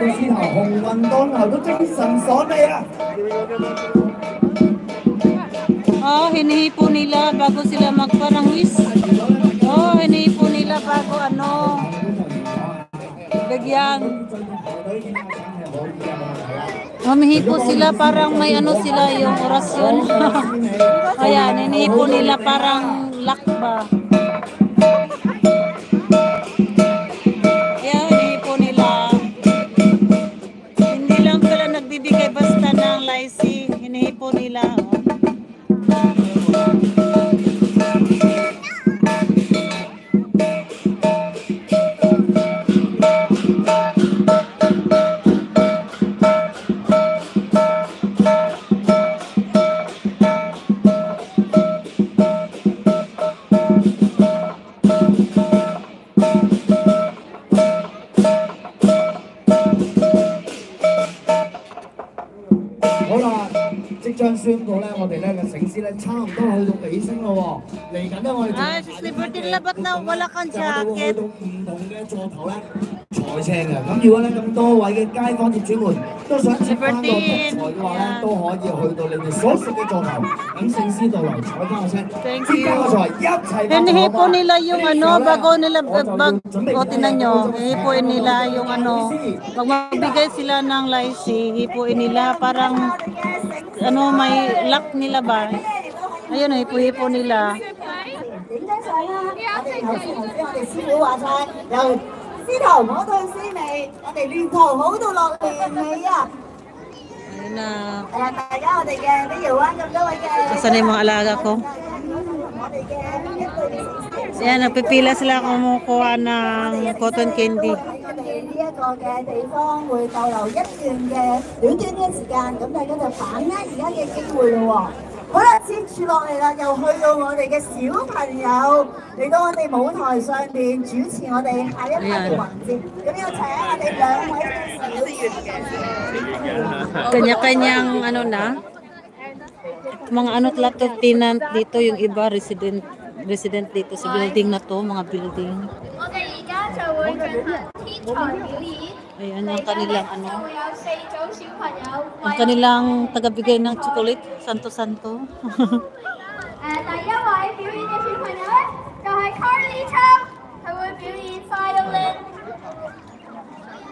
哋先頭鴻運當頭都精神爽利啊！Oh, hinihipon nila bago sila magparangwis. Oh, hinihipon nila bago ano, bigyan. Humihipo sila parang may ano sila yung orasyon. Ayan, hinihipon nila parang lakba. Ayan, hinihipon nila. Hindi lang pala nagbibigay basta ng laisi. Hinihipon nila.宣布咧，我哋咧嘅醒獅咧差唔多去到尾聲咯喎，嚟緊咧我哋ba't na wala kang jacket？ 去到唔同嘅座頭咧賽車嘅，咁如果咧咁多位嘅街坊業主們都想接翻個獨裁嘅話咧，都可以去到你哋所屬嘅座頭，等醒獅到嚟踩翻個車，接翻個財一齊。Hinihipon nila yung ano, bago nila o tinan nyo, hihipuin nila yung ano, pag magbigay sila ng laisi, hipuin nila parang ano, may lock nila ba? Ayun, hipo-hipo nila. Ayun na. Asan na yung mga alaga ko? Ayan, nagpipila sila kumukuha ng cotton candy. Kanya-kanyang ano na, mga ano talaga tenant dito, yung iba resident dito sa building na to, mga building. Ayan ang kanilang ano, ang kanilang tagabigay ng chocolate, santo-santo.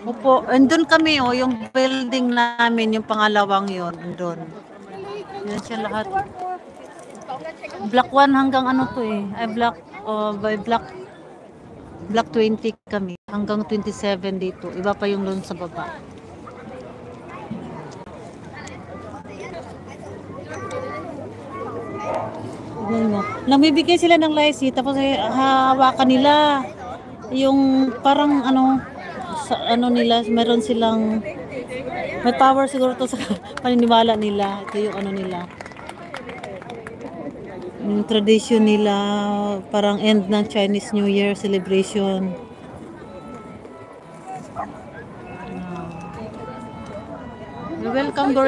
Opo, andun kami oh, yung building namin, yung pangalawang yon, andun. Yan siya lahat. Block 1 hanggang ano to eh, ay block 20 kami, hanggang 27 dito. Iba pa yung doon sa baba. Namibigay sila ng laisi, tapos hawakan nila yung parang ano, sa ano nila, meron silang may power siguro to sa paniniwala nila. Ito yung ano nila, yung tradition nila, parang end ng Chinese New Year celebration. Welcome.